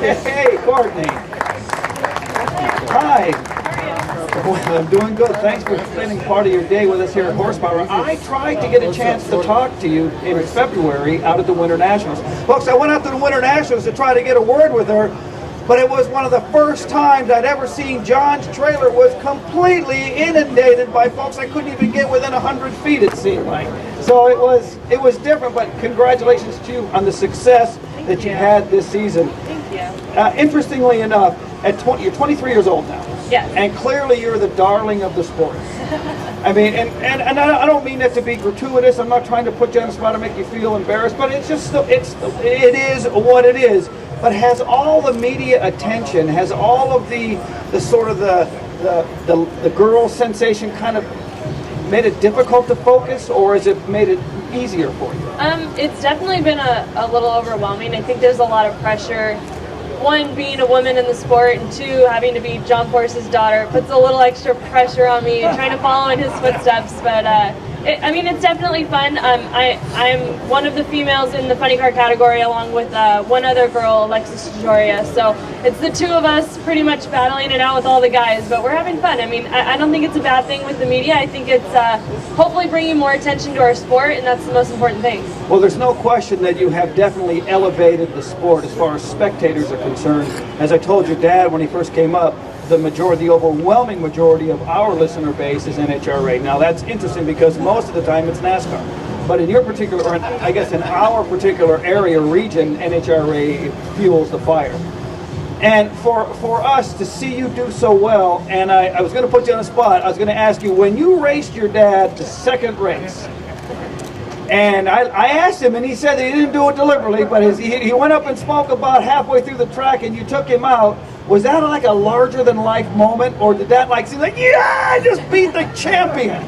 Hey, Courtney. Hi. Well, I'm doing good. Thanks for spending part of your day with us here at Horsepower. I tried to get a chance to talk to you in February out at the Winter Nationals. Folks, I went out to the Winter Nationals to try to get a word with her, but it was one of the first times I'd ever seen John's trailer was completely inundated by folks I couldn't even get within 100 feet, it seemed like. So it was different, but congratulations to you on the success that you had this season. Thank you. Interestingly enough, you're 23 years old now. Yes. And clearly you're the darling of the sport. I mean, and I don't mean that to be gratuitous. I'm not trying to put you on the spot or make you feel embarrassed, but it is what it is. But has all the media attention, has all of the sort of the girl sensation kind of made it difficult to focus, or has it made it easier for you? It's definitely been a little overwhelming. I think there's a lot of pressure. One, being a woman in the sport, and two, having to be John Force's daughter puts a little extra pressure on me, trying to follow in his footsteps. But it's definitely fun. I'm one of the females in the funny car category, along with one other girl, Alexis Joria. So it's the two of us pretty much battling it out with all the guys, but we're having fun. I mean, I don't think it's a bad thing with the media. I think it's hopefully bringing more attention to our sport, and that's the most important thing. Well, there's no question that you have definitely elevated the sport as far as spectators are concerned. As I told your dad when he first came up, the overwhelming majority of our listener base is NHRA. Now that's interesting because most of the time it's NASCAR. But in your particular, or I guess in our particular area, region, NHRA fuels the fire. And for us to see you do so well, and I was going to put you on the spot, I was going to ask you, when you raced your dad the second race, and I asked him, and he said that he didn't do it deliberately, but he went up and spoke about halfway through the track, and you took him out. Was that like a larger-than-life moment, or did that seem like, yeah, I just beat the champion?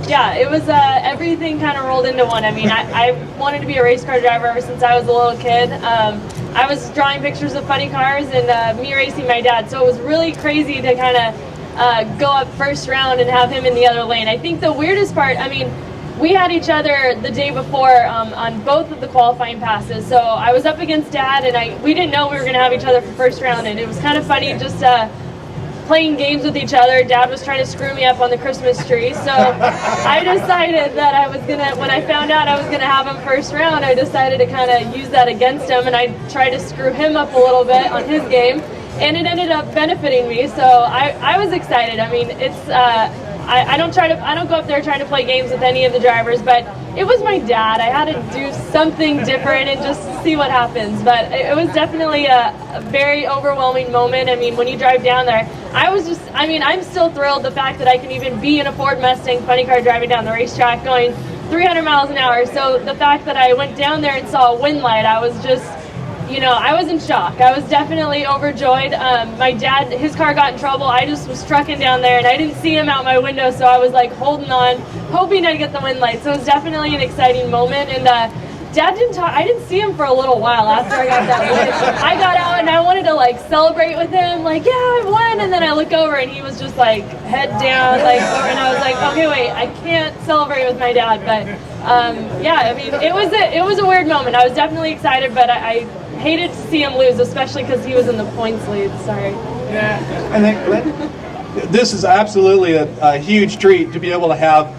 Yeah, it was everything kind of rolled into one. I mean, I wanted to be a race car driver ever since I was a little kid. I was drawing pictures of funny cars and me racing my dad, so it was really crazy to kind of go up first round and have him in the other lane. I think the weirdest part, I mean, we had each other the day before on both of the qualifying passes, so I was up against Dad, and we didn't know we were going to have each other for first round, and it was kind of funny just playing games with each other. Dad was trying to screw me up on the Christmas tree, so I decided that when I found out I was going to have him first round, I decided to kind of use that against him, and I tried to screw him up a little bit on his game, and it ended up benefiting me, so I was excited. I mean, it's I don't go up there trying to play games with any of the drivers, but it was my dad. I had to do something different and just see what happens. But it was definitely a very overwhelming moment. I mean, when you drive down there, I'm still thrilled the fact that I can even be in a Ford Mustang funny car driving down the racetrack going 300 miles an hour. So the fact that I went down there and saw a wind light, I was just, I was in shock. I was definitely overjoyed. My dad, his car got in trouble. I just was trucking down there, and I didn't see him out my window, so I was like holding on, hoping I'd get the wind light. So it was definitely an exciting moment. And Dad didn't talk. I didn't see him for a little while after I got that win. I got out and I wanted to celebrate with him, yeah, I won. And then I look over and he was just head down, and I was like, okay, wait, I can't celebrate with my dad. But yeah, I mean, it was a weird moment. I was definitely excited, but I hated to see him lose, especially because he was in the points lead. Sorry. Yeah. And then Glenn? This is absolutely a huge treat to be able to have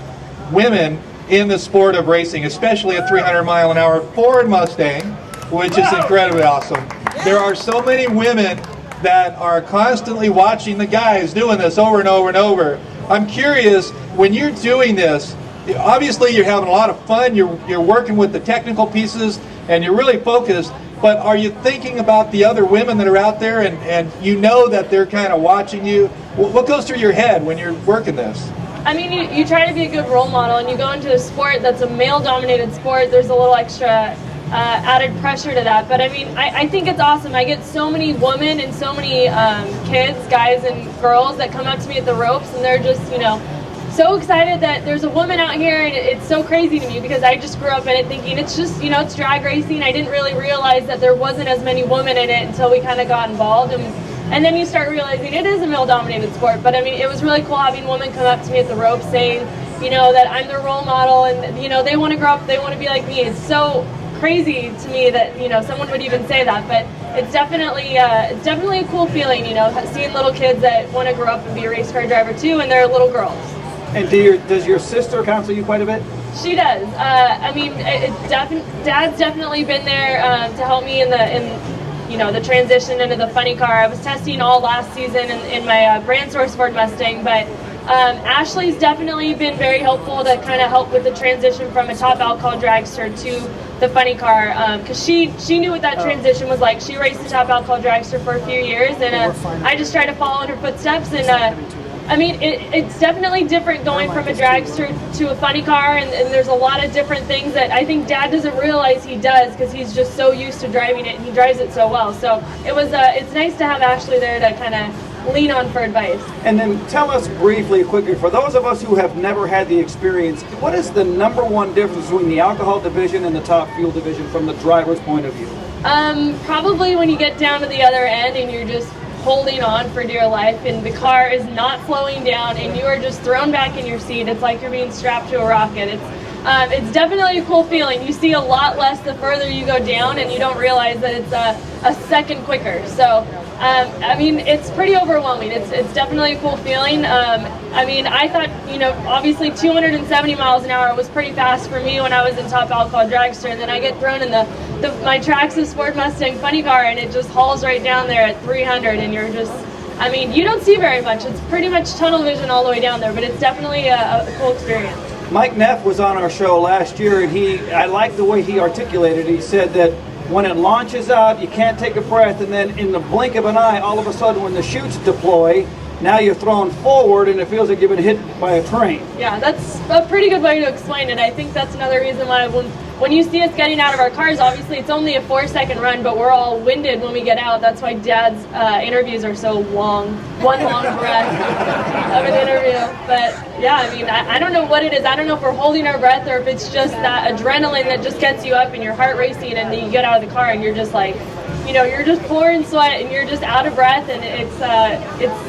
women in the sport of racing, especially a 300-mile-an-hour Ford Mustang, which is incredibly awesome. There are so many women that are constantly watching the guys doing this over and over and over. I'm curious, when you're doing this, obviously you're having a lot of fun, you're working with the technical pieces, and you're really focused, but are you thinking about the other women that are out there, and you know that they're kind of watching you? What goes through your head when you're working this? I mean, you try to be a good role model, and you go into a sport that's a male-dominated sport. There's a little extra added pressure to that. But I mean, I think it's awesome. I get so many women and so many kids, guys and girls that come up to me at the ropes, and they're just, so excited that there's a woman out here, and it's so crazy to me because I just grew up in it thinking it's just, it's drag racing. I didn't really realize that there wasn't as many women in it until we kind of got involved. And then you start realizing it is a male-dominated sport. But I mean, it was really cool having women come up to me at the ropes saying, that I'm their role model, and they want to grow up, they want to be like me. It's so crazy to me that someone would even say that. But it's definitely a cool feeling, you know, seeing little kids that want to grow up and be a race car driver too, and they're little girls. And does your sister counsel you quite a bit? She does. I mean, Dad's definitely been there to help me in the transition into the funny car. I was testing all last season in my brand source Ford Mustang, but Ashley's definitely been very helpful to kind of help with the transition from a top alcohol dragster to the funny car, because she knew what that transition was like. She raced the top alcohol dragster for a few years, and I just tried to follow in her footsteps. And I mean, it's definitely different going from a dragster to a funny car, and there's a lot of different things that I think Dad doesn't realize he does because he's just so used to driving it, and he drives it so well. So it's nice to have Ashley there to kind of lean on for advice. And then tell us briefly, quickly, for those of us who have never had the experience, what is the number one difference between the alcohol division and the top fuel division from the driver's point of view? Probably when you get down to the other end and you're just holding on for dear life and the car is not slowing down and you are just thrown back in your seat. It's like you're being strapped to a rocket. It's definitely a cool feeling. You see a lot less the further you go down, and you don't realize that it's a second quicker. So I mean, it's pretty overwhelming. It's definitely a cool feeling. I mean, I thought, you know, obviously 270 miles an hour was pretty fast for me when I was in top alcohol dragster, and then I get thrown in my Traxxas Ford Mustang funny car, and it just hauls right down there at 300, and you're just, I mean, you don't see very much. It's pretty much tunnel vision all the way down there, but it's definitely a cool experience. Mike Neff was on our show last year, and I like the way he articulated it. He said that when it launches out, you can't take a breath, and then in the blink of an eye, all of a sudden when the chutes deploy, now you're thrown forward and it feels like you've been hit by a train. Yeah, that's a pretty good way to explain it. I think that's another reason why when you see us getting out of our cars, obviously it's only a 4-second run, but we're all winded when we get out. That's why Dad's interviews are so long, one long breath of an interview. But yeah, I mean, I don't know what it is. I don't know if we're holding our breath or if it's just that adrenaline that just gets you up and your heart racing, and then you get out of the car and you're just like, you know, you're just pouring sweat and you're just out of breath, and it's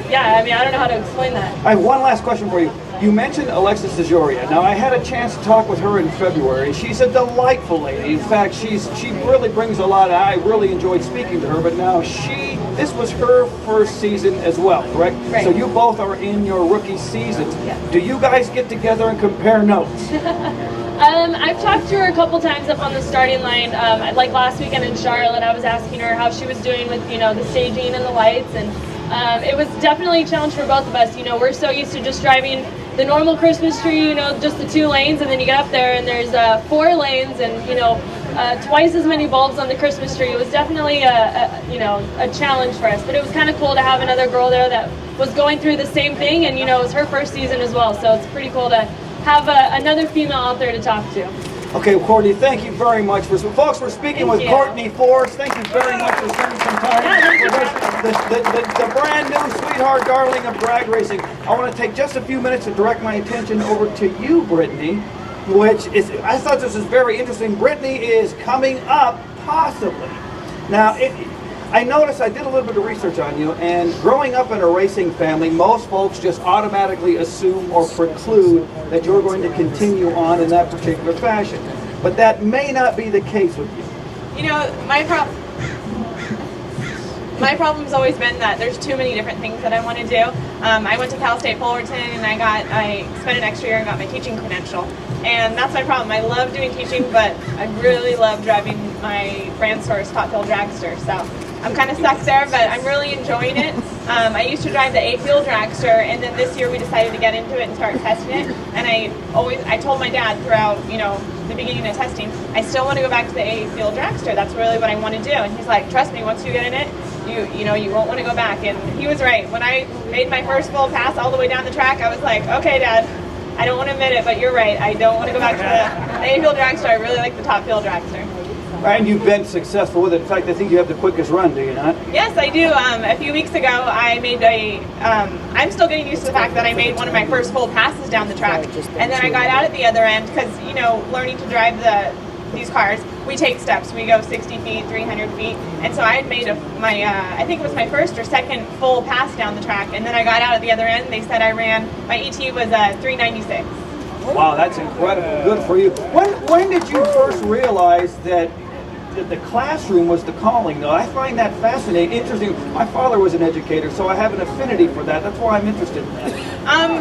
yeah, I mean, I don't know how to explain that. I have one last question for you. You mentioned Alexis DeJoria. Now, I had a chance to talk with her in February. She's a delightful lady. In fact, she really brings a lot. I really enjoyed speaking to her, but now this was her first season as well, correct? Right. So you both are in your rookie seasons. Yeah. Do you guys get together and compare notes? I've talked to her a couple times up on the starting line. Like last weekend in Charlotte, I was asking her how she was doing with, you know, the staging and the lights, and it was definitely a challenge for both of us. You know, we're so used to just driving the normal Christmas tree, you know, just the 2 lanes, and then you get up there and there's 4 lanes and, you know, twice as many bulbs on the Christmas tree. It was definitely a challenge for us, but it was kind of cool to have another girl there that was going through the same thing, and, you know, it was her first season as well, so it's pretty cool to have another female out there to talk to. Okay, well, Courtney, thank you very much. Folks, we're speaking with Courtney Force. Thank you very much for spending some time with us. The brand new sweetheart darling of drag racing. I want to take just a few minutes to direct my attention over to you, Brittany, which is, I thought this was very interesting. Brittany is coming up, possibly. Now, I noticed, I did a little bit of research on you, and growing up in a racing family, most folks just automatically assume or preclude that you're going to continue on in that particular fashion. But that may not be the case with you. You know, my problem's always been that there's too many different things that I want to do. I went to Cal State Fullerton, and I spent an extra year and got my teaching credential. And that's my problem. I love doing teaching, but I really love driving my brand source Top Fuel Dragster. So I'm kind of stuck there, but I'm really enjoying it. I used to drive the A-Fuel Dragster, and then this year we decided to get into it and start testing it. And I told my dad throughout, you know, the beginning of testing, I still want to go back to the A-Fuel Dragster. That's really what I want to do. And he's like, trust me, once you get in it, you won't want to go back. And he was right. When I made my first full pass all the way down the track, I was like, okay, Dad, I don't want to admit it, but you're right. I don't want to go back to the A-Fuel Dragster. I really like the Top Fuel Dragster. And you've been successful with it. In fact, I think you have the quickest run, do you not? Yes, I do. A few weeks ago, I made I'm still getting used to the fact that I made one of my first full passes down the track. And then I got out at the other end because, you know, learning to drive these cars, we take steps. We go 60 feet, 300 feet. And so I had made I think it was my first or second full pass down the track. And then I got out at the other end. They said my ET was 396. Wow, that's incredible. Good for you. When did you first realize that the classroom was the calling, though. I find that fascinating, interesting. My father was an educator, so I have an affinity for that. That's why I'm interested in that.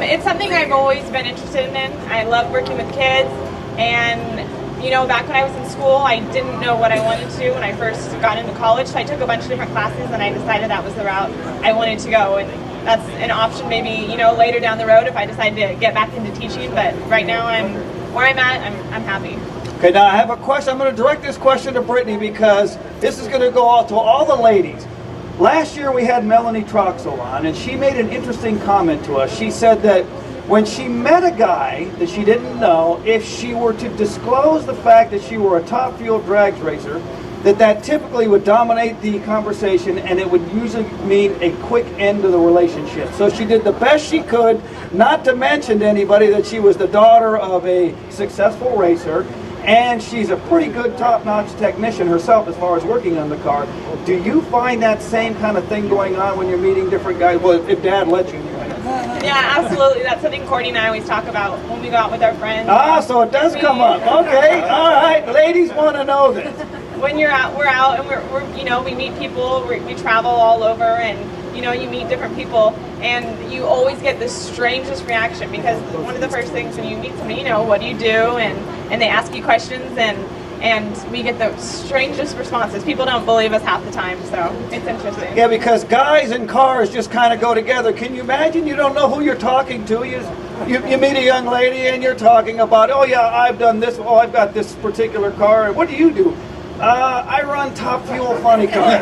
It's something I've always been interested in. I love working with kids, and you know, back when I was in school, I didn't know what I wanted to do when I first got into college, so I took a bunch of different classes, and I decided that was the route I wanted to go. And that's an option maybe, you know, later down the road if I decide to get back into teaching. But right now, where I'm at, I'm happy. Okay, now I have a question. I'm going to direct this question to Brittany because this is going to go out to all the ladies. Last year we had Melanie Troxel on, and she made an interesting comment to us. She said that when she met a guy that she didn't know, if she were to disclose the fact that she were a top fuel drags racer, that typically would dominate the conversation, and it would usually mean a quick end to the relationship. So she did the best she could not to mention to anybody that she was the daughter of a successful racer, and she's a pretty good top-notch technician herself as far as working on the car. Do you find that same kind of thing going on when you're meeting different guys? Well, if Dad lets you. Yeah, absolutely. That's something Courtney and I always talk about when we go out with our friends. Ah, so it does come up. Okay, all right. Ladies want to know this. When you're out, we're out, and we're you know, we meet people, we travel all over, and you know, you meet different people, and you always get the strangest reaction, because one of the first things when you meet somebody, you know, what do you do, and they ask you questions, and we get the strangest responses. People don't believe us half the time, so it's interesting. Yeah, because guys and cars just kind of go together. Can you imagine? You don't know who you're talking to. You meet a young lady and you're talking about, oh yeah, I've done this. Oh, I've got this particular car. What do you do? I run top fuel funny car.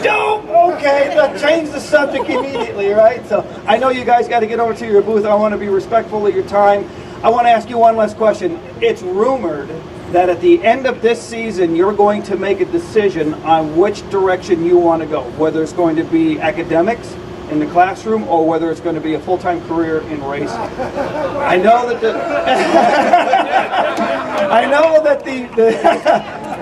Dope. Okay, let's change the subject immediately, right? So I know you guys got to get over to your booth. I want to be respectful of your time. I want to ask you one last question. It's rumored that at the end of this season, you're going to make a decision on which direction you want to go, whether it's going to be academics in the classroom or whether it's going to be a full-time career in racing. I know that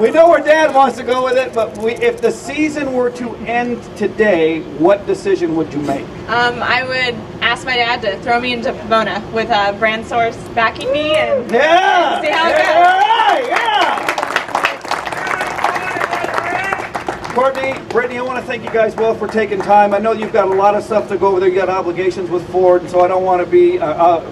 we know where Dad wants to go with it, but if the season were to end today, what decision would you make? I would ask my dad to throw me into Pomona with a brand source backing me, and see how it goes. Yeah. Courtney, Brittany, I want to thank you guys both for taking time. I know you've got a lot of stuff to go over there. You got obligations with Ford, and so I don't want to be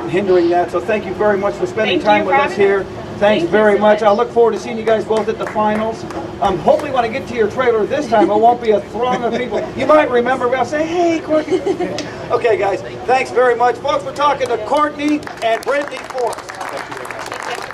hindering that. So thank you very much for spending time with us here. Thanks very much. I look forward to seeing you guys both at the finals. Hopefully when I get to your trailer this time, it won't be a throng of people. You might remember me. I'll say, hey, Courtney. Okay, guys, thanks very much. Folks, we're talking to Courtney and Brittany Force. Thank you very much.